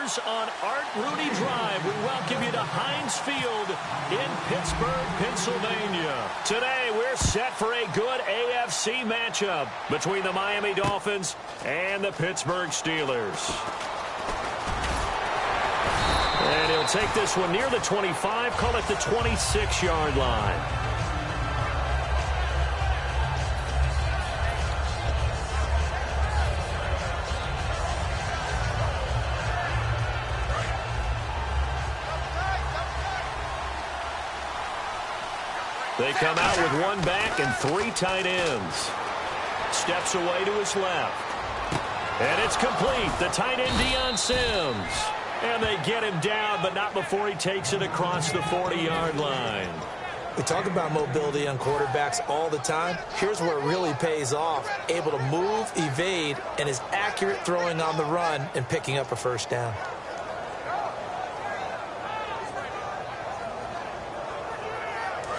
Steelers on Art Rooney Drive. We welcome you to Heinz Field in Pittsburgh, Pennsylvania. Today, we're set for a good AFC matchup between the Miami Dolphins and the Pittsburgh Steelers. And he'll take this one near the 25, call it the 26-yard line. They come out with one back and three tight ends. Steps away to his left. And it's complete. The tight end, Deion Sims. And they get him down, but not before he takes it across the 40-yard line. We talk about mobility on quarterbacks all the time. Here's where it really pays off. Able to move, evade, and is accurate throwing on the run and picking up a first down.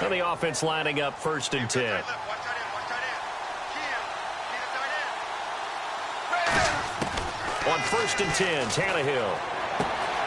And the offense lining up 1st and 10. On 1st and 10, Tannehill.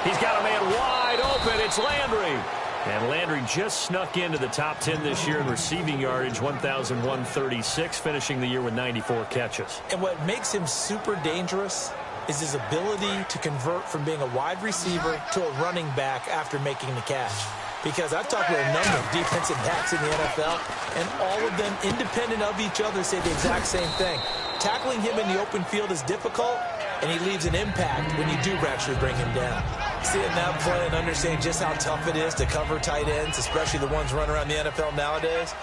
He's got a man wide open. It's Landry. And Landry just snuck into the top 10 this year in receiving yardage, 1,136, finishing the year with 94 catches. And what makes him super dangerous is his ability to convert from being a wide receiver to a running back after making the catch. Because I've talked with a number of defensive backs in the NFL, and all of them, independent of each other, say the exact same thing. Tackling him in the open field is difficult, and he leaves an impact when you do actually bring him down. Seeing that play and understanding just how tough it is to cover tight ends, especially the ones running around the NFL nowadays,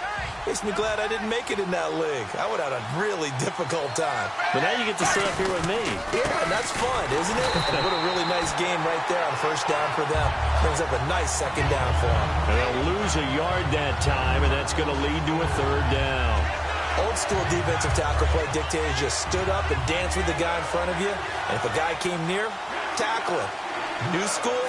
makes me glad I didn't make it in that league. I would have had a really difficult time. But now you get to sit up here with me. Yeah, and that's fun, isn't it? And what a really nice game right there on 1st down for them. Brings up a nice 2nd down for them. And they'll lose a yard that time, and that's going to lead to a 3rd down. Old school defensive tackle play dictated just stood up and danced with the guy in front of you. And if a guy came near, tackle him. New school,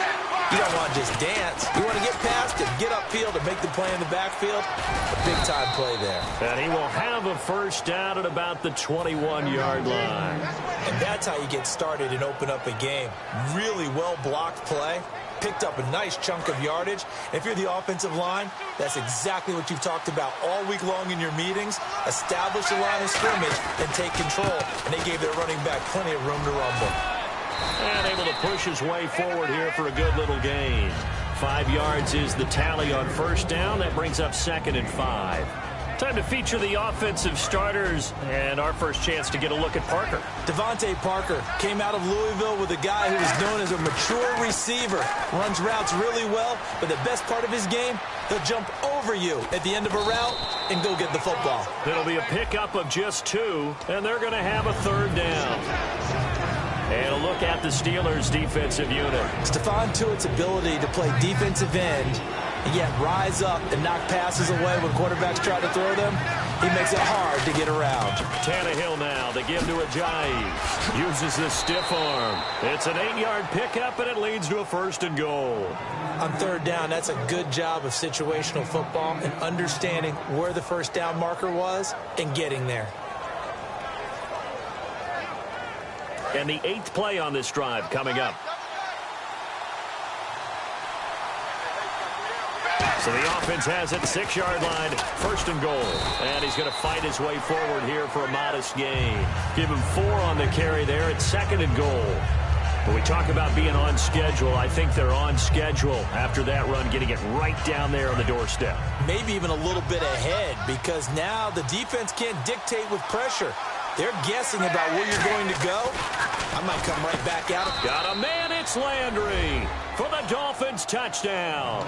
you don't want to just dance. You want to get past him, get upfield, and make the play in the backfield. A big-time play there. And he will have a 1st down at about the 21-yard line. And that's how you get started and open up a game. Really well-blocked play. Picked up a nice chunk of yardage. If you're the offensive line, that's exactly what you've talked about all week long in your meetings. Establish a line of scrimmage and take control. And they gave their running back plenty of room to rumble. And able to push his way forward here for a good little gain. 5 yards is the tally on 1st down. That brings up 2nd and 5. Time to feature the offensive starters, and our first chance to get a look at Parker. Devontae Parker came out of Louisville with a guy who is known as a mature receiver. Runs routes really well, but the best part of his game, he'll jump over you at the end of a route and go get the football. It'll be a pickup of just 2, and they're going to have a 3rd down. And a look at the Steelers' defensive unit. Stephon Tuitt's ability to play defensive end and yet rise up and knock passes away when quarterbacks try to throw them, he makes it hard to get around. Tannehill now, they give to Ajayi. Uses the stiff arm. It's an 8-yard pickup, and it leads to a 1st and goal. On 3rd down, that's a good job of situational football and understanding where the 1st down marker was and getting there. And the 8th play on this drive coming up. So the offense has it, 6-yard line, 1st and goal. And he's going to fight his way forward here for a modest gain. Give him 4 on the carry there at 2nd and goal. When we talk about being on schedule, I think they're on schedule after that run, getting it right down there on the doorstep. Maybe even a little bit ahead, because now the defense can't dictate with pressure. They're guessing about where you're going to go. I might come right back out. Got a man, it's Landry for the Dolphins touchdown.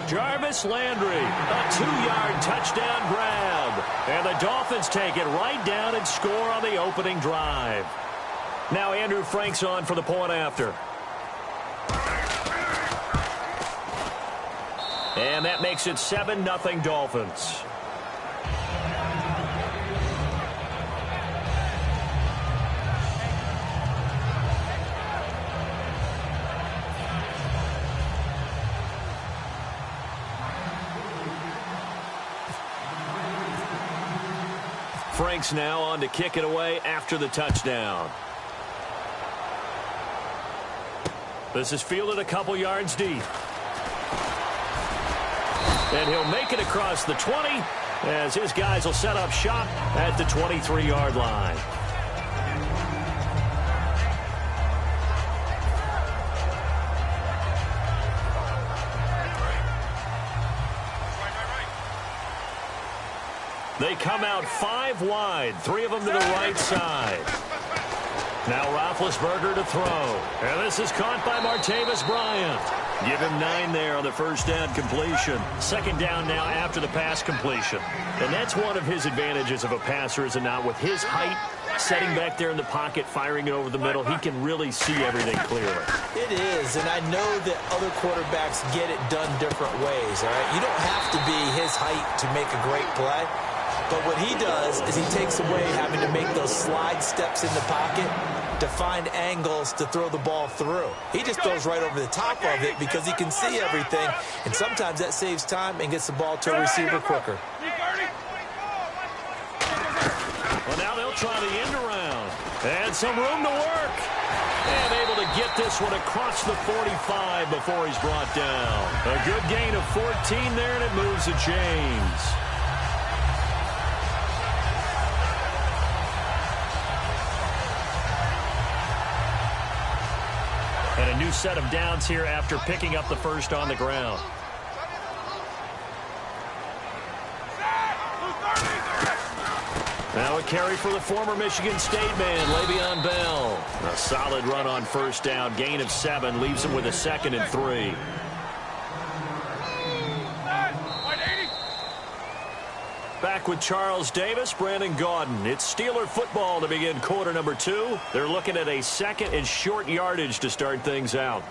Jarvis Landry, a 2-yard touchdown grab. And the Dolphins take it right down and score on the opening drive. Now Andrew Frank's on for the point after. And that makes it 7-0 Dolphins. Frank's now on to kick it away after the touchdown. This is fielded a couple yards deep. And he'll make it across the 20 as his guys will set up shop at the 23-yard line. They come out 5 wide, 3 of them to the right side. Now Roethlisberger to throw. And this is caught by Martavis Bryant. Give him 9 there on the first down completion. Second down now after the pass completion. And that's one of his advantages of a passer, is it not? With his height, setting back there in the pocket, firing it over the middle, he can really see everything clearly. It is, and I know that other quarterbacks get it done different ways, all right? You don't have to be his height to make a great play. But what he does is he takes away having to make those slide steps in the pocket to find angles to throw the ball through. He just goes right over the top of it because he can see everything, and sometimes that saves time and gets the ball to a receiver quicker. Well, now they'll try the end around. And some room to work. And able to get this one across the 45 before he's brought down. A good gain of 14 there, and it moves the chains. And a new set of downs here after picking up the first on the ground. Now a carry for the former Michigan State man, Le'Veon Bell. A solid run on first down. Gain of 7 leaves him with a 2nd and 3. Back with Charles Davis, Brandon Gaudin. It's Steeler football to begin quarter number 2. They're looking at a 2nd and short yardage to start things out.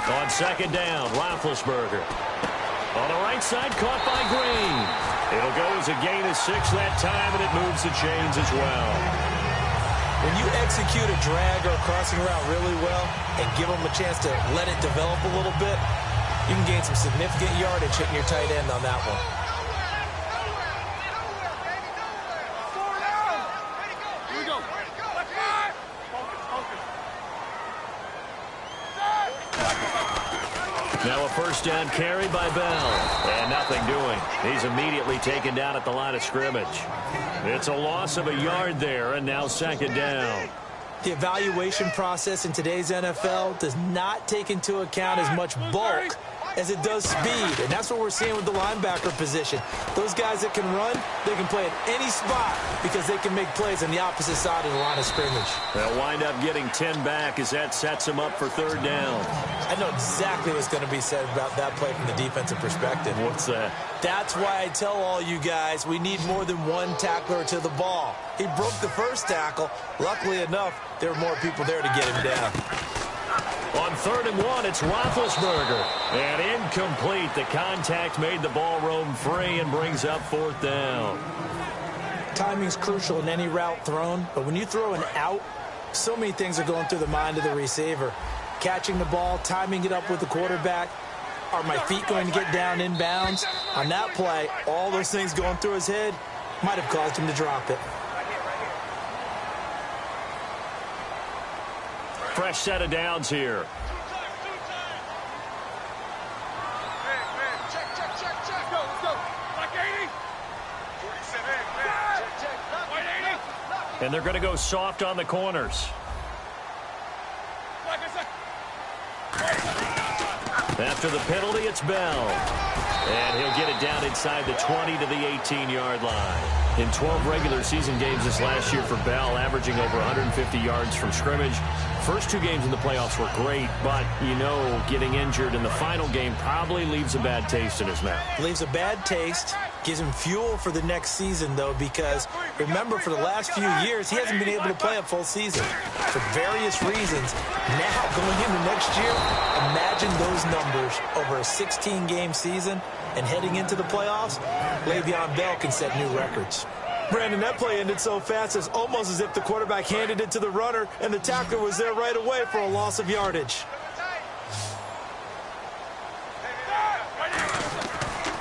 On second down, Roethlisberger. On the right side, caught by Green. It'll go as a gain of 6 that time, and it moves the chains as well. When you execute a drag or a crossing route really well and give them a chance to let it develop a little bit, you can gain some significant yardage hitting your tight end on that one. Now a first down carry by Bell. And nothing doing. He's immediately taken down at the line of scrimmage. It's a loss of a yard there, and now second down. The evaluation process in today's NFL does not take into account as much bulk as it does speed, and that's what we're seeing with the linebacker position. Those guys that can run, they can play at any spot because they can make plays on the opposite side of the line of scrimmage. They'll wind up getting 10 back as that sets them up for third down. I know exactly what's going to be said about that play from the defensive perspective. What's that? That's why I tell all you guys we need more than one tackler to the ball. He broke the first tackle. Luckily enough, there were more people there to get him down. On 3rd and 1, it's Roethlisberger. And incomplete. The contact made the ball roam free and brings up 4th down. Timing's crucial in any route thrown, but when you throw an out, so many things are going through the mind of the receiver. Catching the ball, timing it up with the quarterback. Are my feet going to get down in bounds? On that play, all those things going through his head might have caused him to drop it. Fresh set of downs here. And they're going to go soft on the corners. After the penalty, it's Bell. And he'll get it down inside the 20 to the 18-yard line. In 12 regular season games this last year for Bell, averaging over 150 yards from scrimmage. First 2 games in the playoffs were great, but, you know, getting injured in the final game probably leaves a bad taste in his mouth. Leaves a bad taste, gives him fuel for the next season, though, because, remember, for the last few years, he hasn't been able to play a full season for various reasons. Now, going into next year, imagine those numbers over a 16-game season and heading into the playoffs. Le'Veon Bell can set new records. Brandon, that play ended so fast, it's almost as if the quarterback handed it to the runner and the tackler was there right away for a loss of yardage.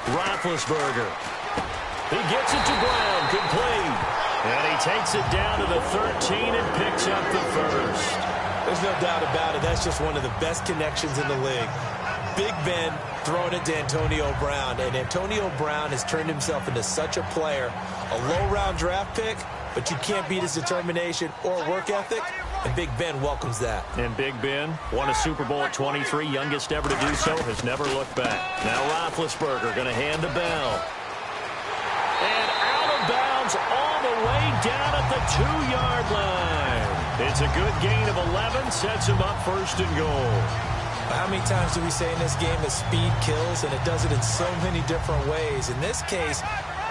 Roethlisberger. He gets it to Brown, complete. And he takes it down to the 13 and picks up the first. There's no doubt about it. That's just one of the best connections in the league. Big Ben throwing it to Antonio Brown, and Antonio Brown has turned himself into such a player. A low-round draft pick, but you can't beat his determination or work ethic, and Big Ben welcomes that. And Big Ben won a Super Bowl at 23, youngest ever to do so, has never looked back. Now Roethlisberger going to hand to Bell. And out of bounds all the way down at the 2-yard line. It's a good gain of 11, sets him up first and goal. How many times do we say in this game that speed kills, and it does it in so many different ways? In this case,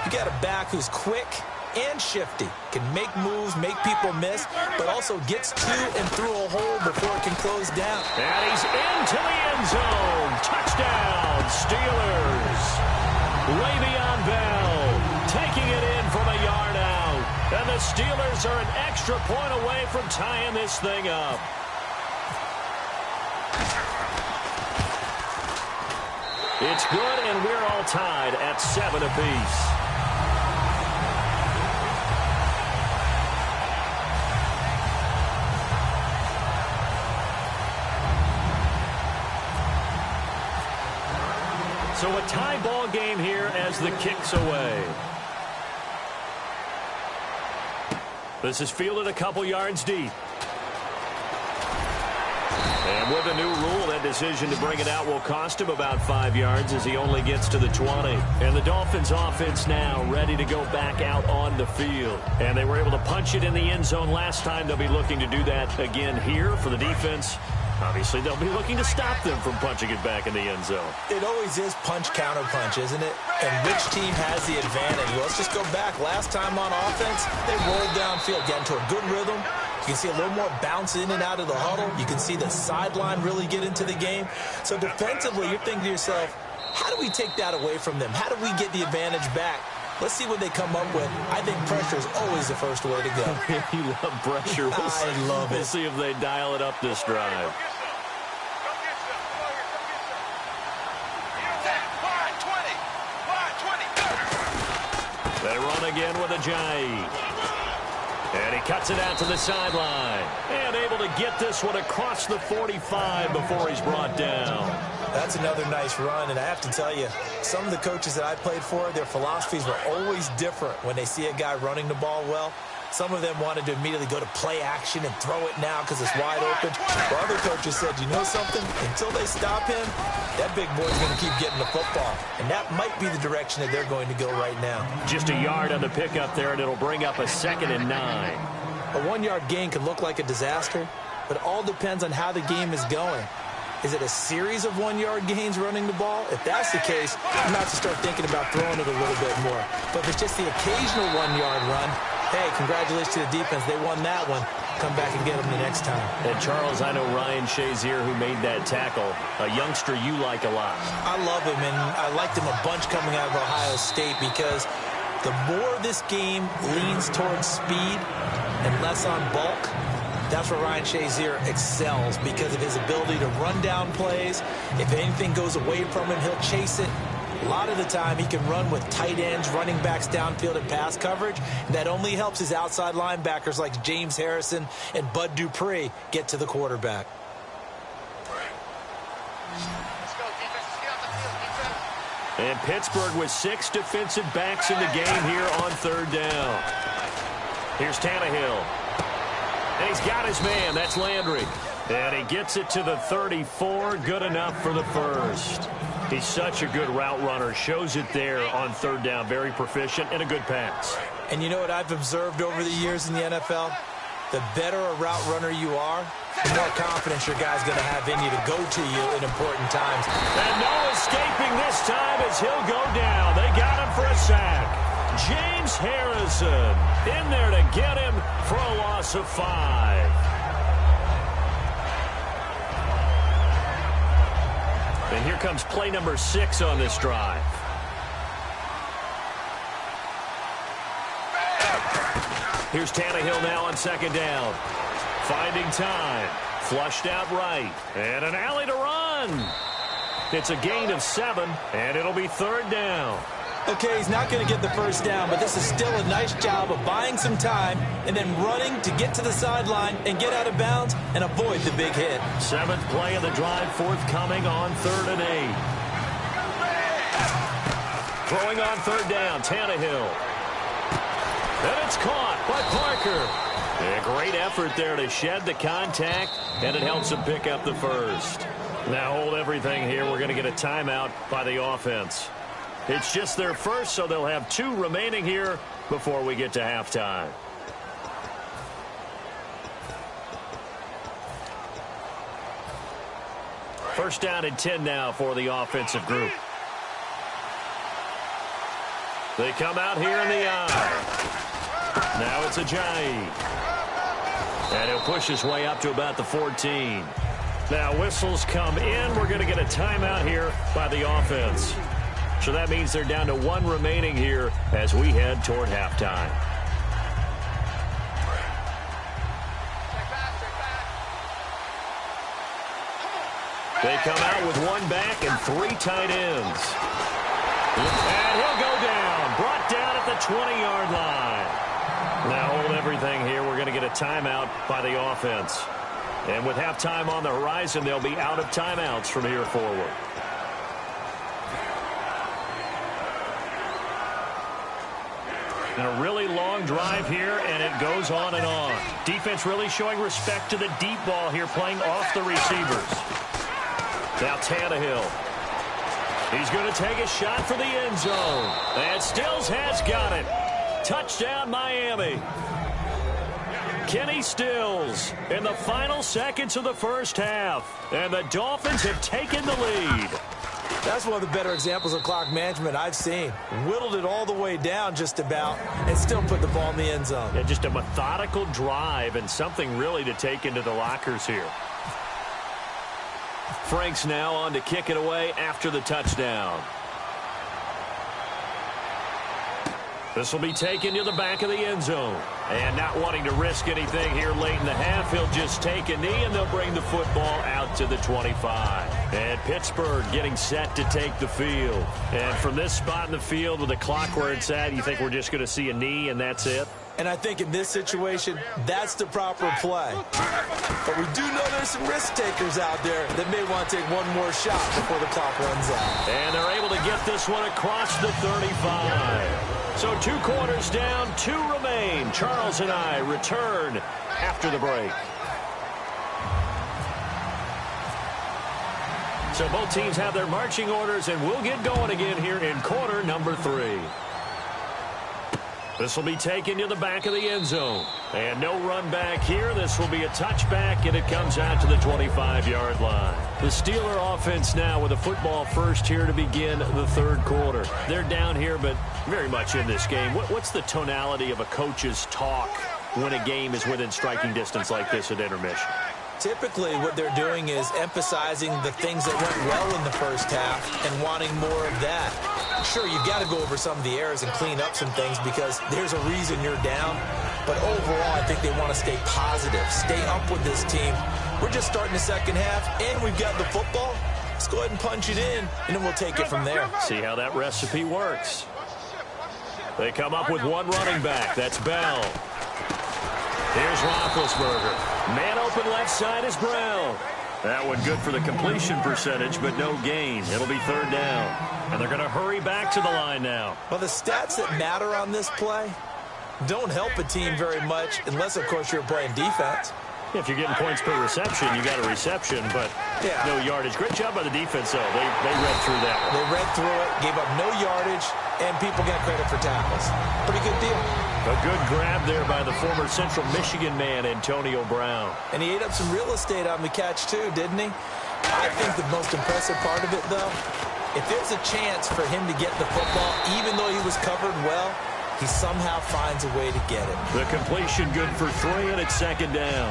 you got a back who's quick and shifty, can make moves, make people miss, but also gets to and through a hole before it can close down. And he's into the end zone. Touchdown, Steelers. Le'Veon Bell taking it in from a yard out. And the Steelers are an extra point away from tying this thing up. It's good, and we're all tied at 7 apiece. So a tie ball game here as the kick's away. This is fielded a couple yards deep. And with a new rule, that decision to bring it out will cost him about 5 yards as he only gets to the 20. And the Dolphins offense now ready to go back out on the field. And they were able to punch it in the end zone last time. They'll be looking to do that again here for the defense. Obviously, they'll be looking to stop them from punching it back in the end zone. It always is punch-counter-punch, isn't it? And which team has the advantage? Well, let's just go back. Last time on offense, they rolled downfield, got into a good rhythm. You can see a little more bounce in and out of the huddle. You can see the sideline really get into the game. So defensively, you're thinking to yourself, how do we take that away from them? How do we get the advantage back? Let's see what they come up with. I think pressure is always the first way to go. You love pressure. I love it. We'll see if they dial it up this drive. They run again with Ajayi. And he cuts it out to the sideline. And able to get this one across the 45 before he's brought down. That's another nice run, and I have to tell you, some of the coaches that I played for, their philosophies were always different when they see a guy running the ball well. Some of them wanted to immediately go to play action and throw it now because it's wide open. While other coaches said, you know something? Until they stop him, that big boy's going to keep getting the football. And that might be the direction that they're going to go right now. Just a yard on the pickup there, and it'll bring up a 2nd and 9. A 1-yard gain can look like a disaster, but it all depends on how the game is going. Is it a series of 1-yard gains running the ball? If that's the case, you might have to start thinking about throwing it a little bit more. But if it's just the occasional 1-yard run, hey, congratulations to the defense. They won that one. Come back and get them the next time. And, Charles, I know Ryan Shazier, who made that tackle, a youngster you like a lot. I love him, and I liked him a bunch coming out of Ohio State because the more this game leans towards speed and less on bulk, that's where Ryan Shazier excels because of his ability to run down plays. If anything goes away from him, he'll chase it. A lot of the time, he can run with tight ends, running backs downfield and pass coverage. And that only helps his outside linebackers like James Harrison and Bud Dupree get to the quarterback. And Pittsburgh with 6 defensive backs in the game here on 3rd down. Here's Tannehill. And he's got his man. That's Landry. And he gets it to the 34. Good enough for the first. He's such a good route runner. Shows it there on 3rd down. Very proficient and a good pass. And you know what I've observed over the years in the NFL? The better a route runner you are, the more confidence your guy's going to have in you to go to you in important times. And no escaping this time as he'll go down. They got him for a sack. James Harrison in there to get him for a loss of 5. And here comes play number 6 on this drive. Here's Tannehill now on second down. Finding time. Flushed out right. And an alley to run. It's a gain of 7, and it'll be third down. Okay, he's not going to get the first down, but this is still a nice job of buying some time and then running to get to the sideline and get out of bounds and avoid the big hit. 7th play of the drive forthcoming on 3rd and 8. Throwing on third down, Tannehill. And it's caught by Parker. A great effort there to shed the contact, and it helps him pick up the first. Now hold everything here. We're going to get a timeout by the offense. It's just their first, so they'll have 2 remaining here before we get to halftime. First down and 10 now for the offensive group. They come out here in the eye. Now it's Ajayi. And he'll push his way up to about the 14. Now whistles come in. We're going to get a timeout here by the offense. So that means they're down to 1 remaining here as we head toward halftime. They come out with 1 back and 3 tight ends. And he'll go down. Brought down at the 20-yard line. Now hold everything here. We're going to get a timeout by the offense. And with halftime on the horizon, they'll be out of timeouts from here forward. And a really long drive here, and it goes on and on. Defense really showing respect to the deep ball here, playing off the receivers. Now Tannehill. He's going to take a shot for the end zone. And Stills has got it. Touchdown, Miami. Kenny Stills in the final seconds of the first half. And the Dolphins have taken the lead. That's one of the better examples of clock management I've seen. Whittled it all the way down just about and still put the ball in the end zone. Yeah, just a methodical drive and something really to take into the lockers here. Frank's now on to kick it away after the touchdown. This will be taken to the back of the end zone. And not wanting to risk anything here late in the half, he'll just take a knee and they'll bring the football out to the 25. And Pittsburgh getting set to take the field. And from this spot in the field with the clock where it's at, you think we're just going to see a knee and that's it? And I think in this situation, that's the proper play. But we do know there's some risk takers out there that may want to take one more shot before the clock runs out. And they're able to get this one across the 35. So 2 quarters down, 2 remain. Charles and I return after the break. So both teams have their marching orders, and we'll get going again here in quarter number 3. This will be taken to the back of the end zone. And no run back here. This will be a touchback, and it comes out to the 25-yard line. The Steeler offense now with a football first here to begin the 3rd quarter. They're down here, but very much in this game. What's the tonality of a coach's talk when a game is within striking distance like this at intermission? Typically, what they're doing is emphasizing the things that went well in the first half and wanting more of that. Sure, you've got to go over some of the errors and clean up some things because there's a reason you're down. But overall, I think they want to stay positive, stay up with this team. We're just starting the second half, and we've got the football. Let's go ahead and punch it in, and then we'll take it from there. See how that recipe works. They come up with 1 running back. That's Bell. Here's Roethlisberger. Man open left side is Brown. That one good for the completion percentage, but no gain. It'll be 3rd down. And they're going to hurry back to the line now. Well, the stats that matter on this play don't help a team very much unless, of course, you're playing defense. If you're getting points per reception, you got a reception, but no yardage. Great job by the defense, though. They read through that one. They read through it, gave up no yardage, and people get credit for tackles. Pretty good deal. A good grab there by the former Central Michigan man, Antonio Brown. And he ate up some real estate on the catch, too, didn't he? I think the most impressive part of it, though, if there's a chance for him to get the football, even though he was covered well, he somehow finds a way to get it. The completion good for 3, and it's 2nd down.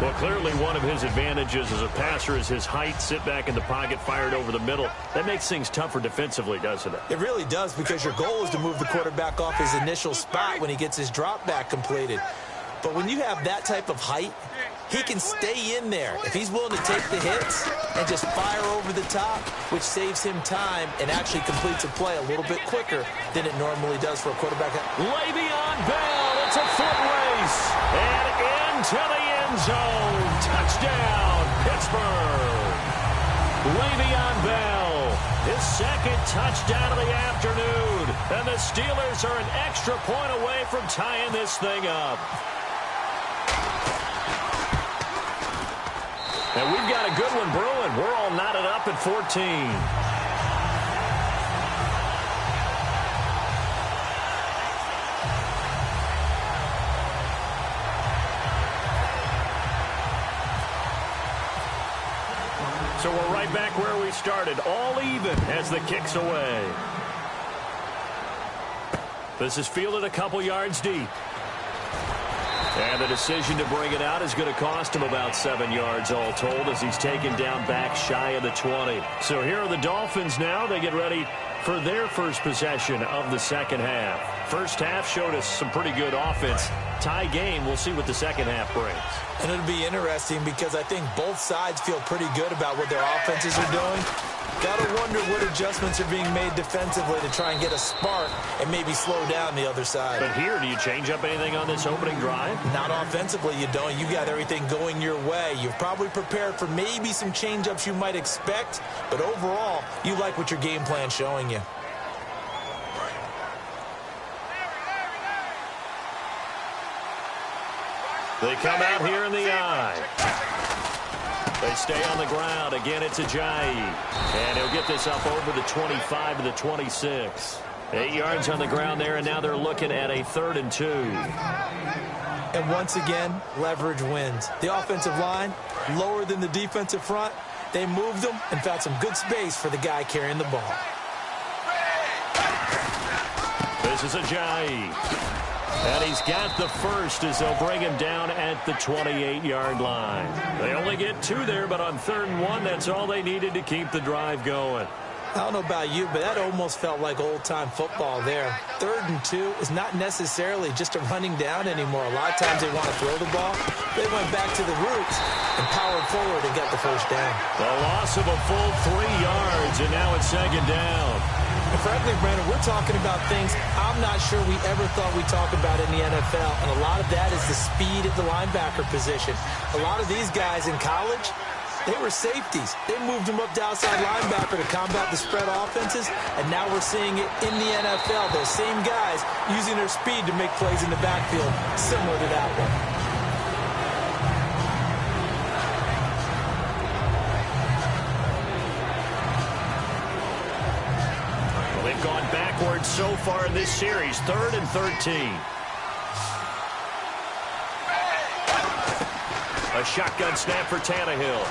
Well, clearly one of his advantages as a passer is his height. Sit back in the pocket, fired over the middle. That makes things tougher defensively, doesn't it? It really does, because your goal is to move the quarterback off his initial spot when he gets his drop back completed. But when you have that type of height, he can stay in there if he's willing to take the hits and just fire over the top, which saves him time and actually completes a play a little bit quicker than it normally does for a quarterback. Le'Veon Bell, it's a foot race, and into the end zone. Touchdown, Pittsburgh. Le'Veon Bell, his second touchdown of the afternoon, and the Steelers are an extra point away from tying this thing up. And we've got a good one brewing. We're all knotted up at 14. So we're right back where we started, all even as the kick's away. This is fielded a couple yards deep. And the decision to bring it out is going to cost him about 7 yards all told, as he's taken down back shy of the 20. So here are the Dolphins now. They get ready for their first possession of the second half. First half showed us some pretty good offense. Tie game. We'll see what the second half brings. And it'll be interesting because I think both sides feel pretty good about what their offenses are doing. Got to wonder what adjustments are being made defensively to try and get a spark and maybe slow down the other side. But here, do you change up anything on this opening drive? Not offensively, you don't. You got everything going your way. You've probably prepared for maybe some change-ups you might expect, but overall, you like what your game plan's showing you. They come out here in the eye. They stay on the ground. Again, it's Ajayi. And he'll get this up over the 25 to the 26. 8 yards on the ground there, and now they're looking at a 3rd and 2. And once again, leverage wins. The offensive line, lower than the defensive front. They moved them and found some good space for the guy carrying the ball. This is Ajayi. And he's got the first as they'll bring him down at the 28-yard line. They only get 2 there, but on 3rd and 1, that's all they needed to keep the drive going. I don't know about you, but that almost felt like old-time football there. 3rd and 2 is not necessarily just a running down anymore. A lot of times they want to throw the ball. They went back to the roots and powered forward and got the first down. The loss of a full 3 yards, and now it's 2nd down. And frankly, Brandon, we're talking about things I'm not sure we ever thought we'd talk about in the NFL, and a lot of that is the speed at the linebacker position. A lot of these guys in college, they were safeties. They moved them up to outside linebacker to combat the spread offenses, and now we're seeing it in the NFL. Those same guys using their speed to make plays in the backfield, similar to that one. Gone backwards so far in this series. 3rd and 13. A shotgun snap for Tannehill.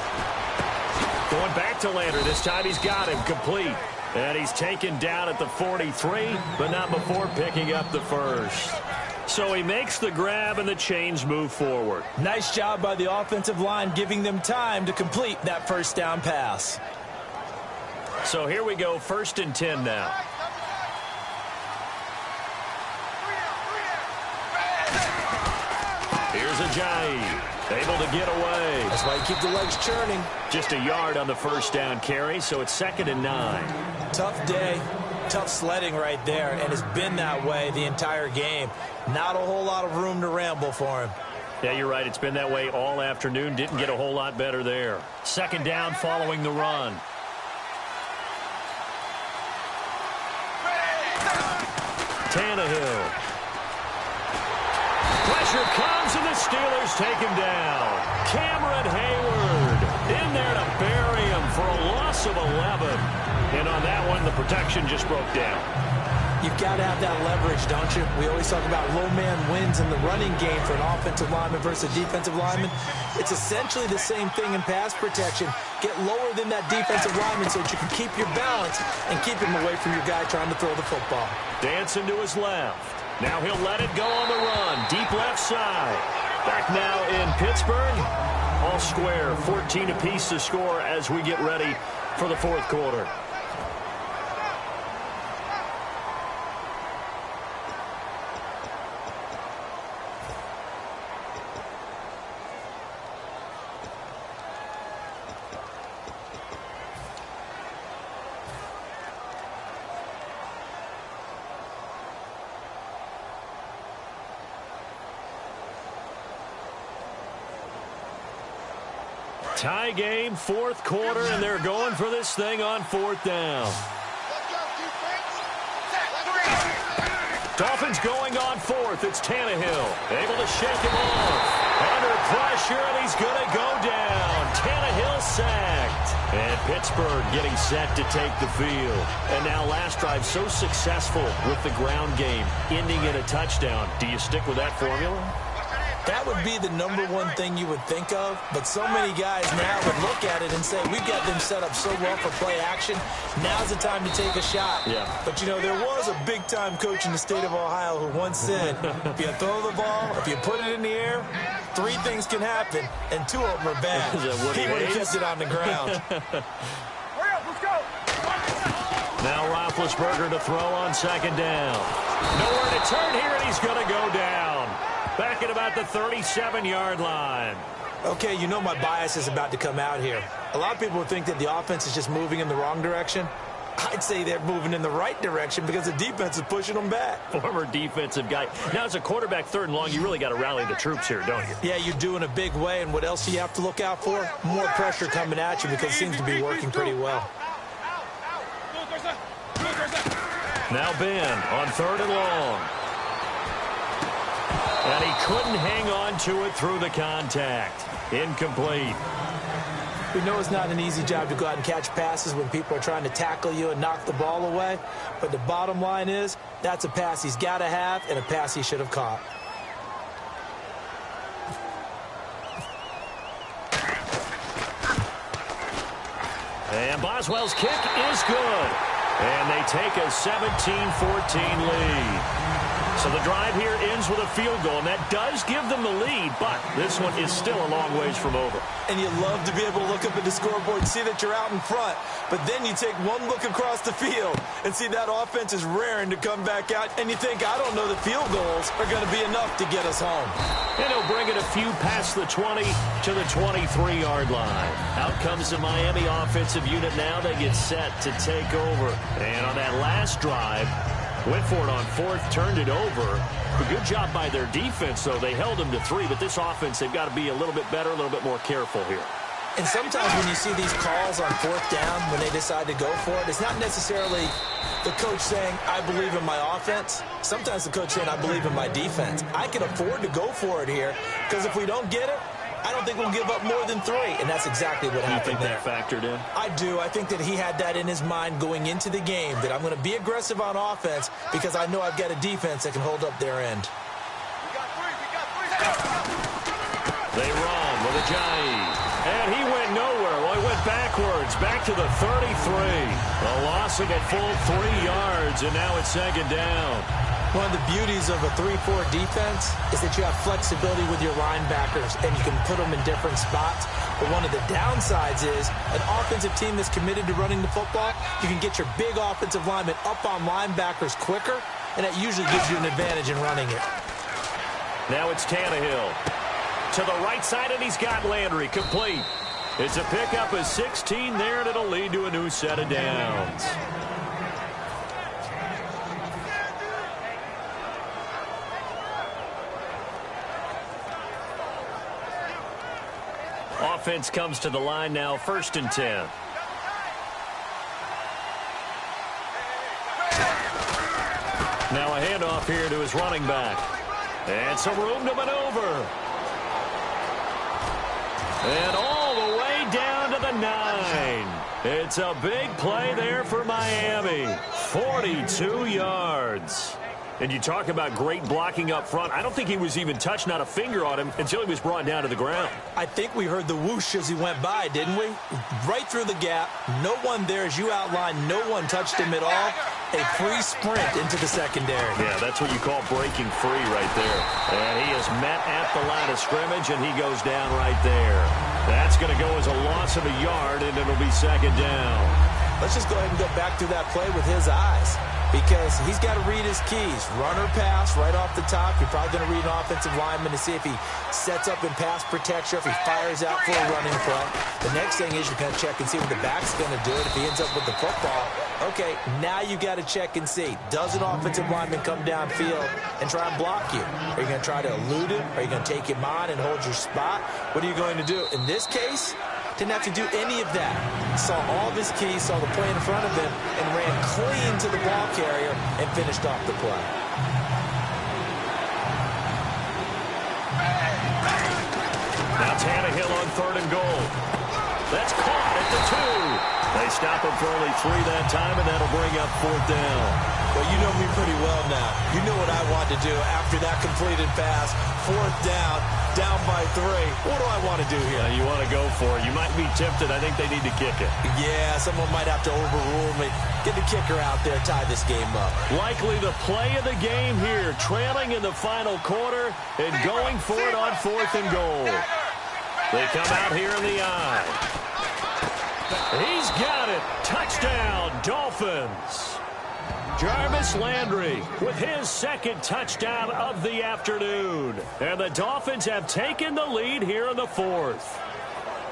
Going back to Lander. This time he's got him complete. And he's taken down at the 43, but not before picking up the first. So he makes the grab and the chains move forward. Nice job by the offensive line giving them time to complete that first down pass. So here we go, 1st and 10 now. Here's Ajayi, able to get away. That's why you keep the legs churning. Just a yard on the first down carry, so it's 2nd and 9. Tough day, tough sledding right there, and it's been that way the entire game. Not a whole lot of room to ramble for him. Yeah, you're right. It's been that way all afternoon. Didn't get a whole lot better there. 2nd down following the run. Tannehill. Pressure comes, and the Steelers take him down. Cameron Hayward in there to bury him for a loss of 11. And on that one, the protection just broke down. You've got to have that leverage, don't you? We always talk about low man wins in the running game for an offensive lineman versus a defensive lineman. It's essentially the same thing in pass protection. Get lower than that defensive lineman so that you can keep your balance and keep him away from your guy trying to throw the football. Dancing to his left. Now he'll let it go on the run. Deep left side. Back now in Pittsburgh. All square, 14 apiece to score as we get ready for the fourth quarter. Tie game, fourth quarter, and they're going for this thing on fourth down. Dolphins going on fourth. It's Tannehill. Able to shake him off. Under pressure, and he's going to go down. Tannehill sacked. And Pittsburgh getting set to take the field. And now last drive so successful with the ground game, ending in a touchdown. Do you stick with that formula? That would be the number one thing you would think of, but so many guys now would look at it and say, we've got them set up so well for play action. Now's the time to take a shot. Yeah. But, you know, there was a big-time coach in the state of Ohio who once said, if you throw the ball, if you put it in the air, 3 things can happen, and 2 of them are bad. He would have kept it on the ground. Now Roethlisberger to throw on second down. Nowhere to turn here, and he's going to go down. Back at about the 37-yard line. Okay, you know my bias is about to come out here. A lot of people would think that the offense is just moving in the wrong direction. I'd say they're moving in the right direction because the defense is pushing them back. Former defensive guy. Now, as a quarterback, third and long, you really got to rally the troops here, don't you? Yeah, you do in a big way. And what else do you have to look out for? More pressure coming at you because it seems to be working pretty well. Now Ben on third and long. And he couldn't hang on to it through the contact. Incomplete. We know it's not an easy job to go out and catch passes when people are trying to tackle you and knock the ball away. But the bottom line is, that's a pass he's got to have and a pass he should have caught. And Boswell's kick is good. And they take a 17-14 lead. So the drive here ends with a field goal, and that does give them the lead, but this one is still a long ways from over. And you love to be able to look up at the scoreboard and see that you're out in front, but then you take one look across the field and see that offense is raring to come back out, and you think, I don't know that field goals are going to be enough to get us home. And he'll bring it a few past the 20 to the 23-yard line. Out comes the Miami offensive unit now. They get set to take over. And on that last drive, went for it on fourth, turned it over. A good job by their defense, though. They held them to 3, but this offense, they've got to be a little bit better, a little bit more careful here. And sometimes when you see these calls on fourth down, when they decide to go for it, it's not necessarily the coach saying, I believe in my offense. Sometimes the coach saying, I believe in my defense. I can afford to go for it here, because if we don't get it, I don't think we'll give up more than 3, and that's exactly what happened there. You think that factored in? I do. I think that he had that in his mind going into the game, that I'm going to be aggressive on offense because I know I've got a defense that can hold up their end. They run with Ajayi, and he went nowhere. Well, he went backwards, back to the 33. A loss of a full 3 yards, and now it's second down. One of the beauties of a 3-4 defense is that you have flexibility with your linebackers, and you can put them in different spots. But one of the downsides is an offensive team that's committed to running the football, you can get your big offensive linemen up on linebackers quicker, and that usually gives you an advantage in running it. Now it's Tannehill. To the right side, and he's got Landry complete. It's a pickup of 16 there, and it'll lead to a new set of downs. Offense comes to the line now, 1st and 10. Now a handoff here to his running back. And some room to maneuver. And all the way down to the 9. It's a big play there for Miami. 42 yards. And you talk about great blocking up front. I don't think he was even touched, not a finger on him, until he was brought down to the ground. I think we heard the whoosh as he went by, didn't we? Right through the gap. No one there, as you outlined. No one touched him at all. a free sprint into the secondary. Yeah, that's what you call breaking free right there. And he is met at the line of scrimmage, and he goes down right there. That's going to go as a loss of a yard, and it'll be second down. Let's just go ahead and go back through that play with his eyes, because he's got to read his keys. Run or pass right off the top. You're probably going to read an offensive lineman to see if he sets up in pass protection, if he fires out for a running play. The next thing is you're going to check and see what the back's going to do. If he ends up with the football, okay, now you got to check and see. Does an offensive lineman come downfield and try and block you? Are you going to try to elude him? Are you going to take him on and hold your spot? What are you going to do? In this case, didn't have to do any of that. Saw all of his keys, saw the play in front of him, and ran clean to the ball carrier and finished off the play. Now Tannehill on 3rd and goal. That's caught at the 2. They stop him for only 3 that time, and that'll bring up 4th down. Well, you know me pretty well now. You know what I want to do after that completed pass. 4th down by 3. What do I want to do here? You want to go for it. You might be tempted. I think they need to kick it. Yeah, someone might have to overrule me. Get the kicker out there, tie this game up. Likely the play of the game here, trailing in the final quarter and going for it on 4th and goal. They come out here in the eye. He's got it. Touchdown, Dolphins. Jarvis Landry with his 2nd touchdown of the afternoon. And the Dolphins have taken the lead here in the 4th.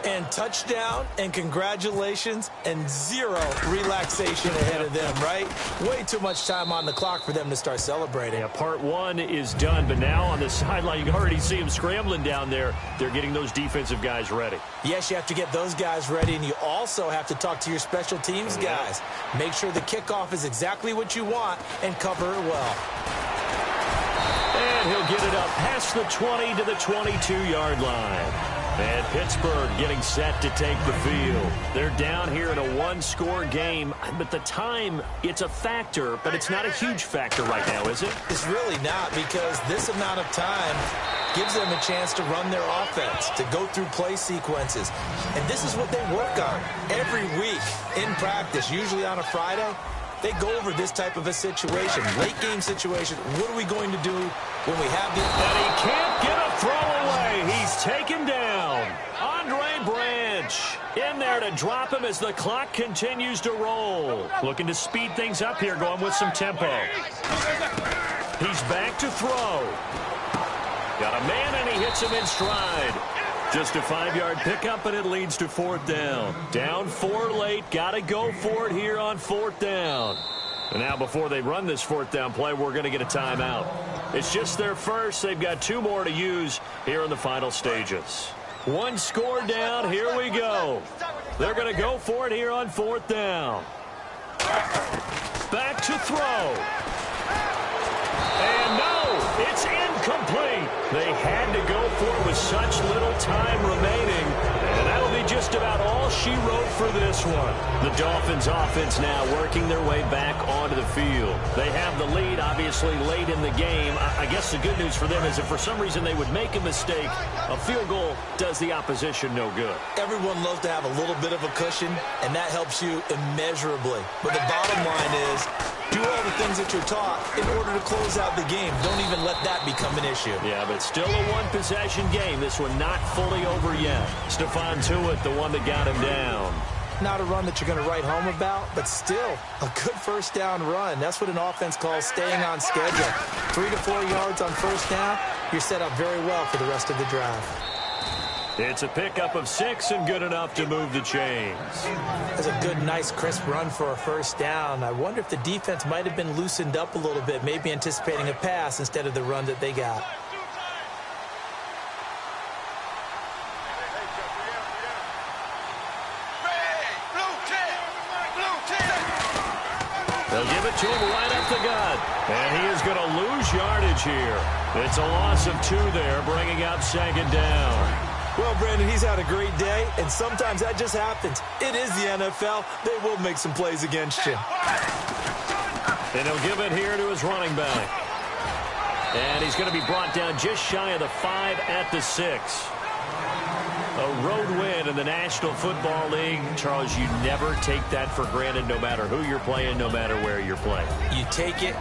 And touchdown, and congratulations, and 0 relaxation ahead of them, right? Way too much time on the clock for them to start celebrating. Yeah, part 1 is done, but now on the sideline, you can already see them scrambling down there. They're getting those defensive guys ready. Yes, you have to get those guys ready, and you also have to talk to your special teams guys. Make sure the kickoff is exactly what you want and cover it well. And he'll get it up past the 20 to the 22-yard line. And Pittsburgh getting set to take the field. They're down here in a 1-score game, but the time, it's a factor, but it's not a huge factor right now, is it? It's really not, because this amount of time gives them a chance to run their offense, to go through play sequences. And this is what they work on every week in practice, usually on a Friday. They go over this type of a situation, late game situation. What are we going to do when we have the... And he can't get a throw away. He's taken down. Andre Branch in there to drop him as the clock continues to roll. Looking to speed things up here, going with some tempo. He's back to throw. Got a man, and he hits him in stride. Just a 5-yard pickup, and it leads to 4th down. Down 4 late. Got to go for it here on 4th down. And now before they run this 4th down play, we're going to get a timeout. It's just their first. They've got 2 more to use here in the final stages. 1 score down. Here we go. They're going to go for it here on 4th down. Back to throw. And no, it's incomplete. They had to go for it with such little time remaining. And that'll be just about all she wrote for this one. The Dolphins offense now working their way back onto the field. They have the lead, obviously, late in the game. I guess the good news for them is if for some reason they would make a mistake, a field goal does the opposition no good. Everyone loves to have a little bit of a cushion, and that helps you immeasurably. But the bottom line is, do all the things that you're taught in order to close out the game. Don't even let that become an issue. Yeah, but still a 1-possession game. This one not fully over yet. Stephon Tuitt, the one that got him down. Not a run that you're going to write home about, but still a good 1st down run. That's what an offense calls staying on schedule. 3 to 4 yards on 1st down, you're set up very well for the rest of the drive. It's a pickup of 6 and good enough to move the chains. That's a good, nice, crisp run for a 1st down. I wonder if the defense might have been loosened up a little bit, maybe anticipating a pass instead of the run that they got. They'll give it to him right up the gut. And he is going to lose yardage here. It's a loss of 2 there, bringing up 2nd down. Well, Brandon, he's had a great day, and sometimes that just happens. It is the NFL. They will make some plays against you. And he'll give it here to his running back. And he's going to be brought down just shy of the 5 at the 6. A road win in the National Football League. Charles, you never take that for granted no matter who you're playing, no matter where you're playing. You take it.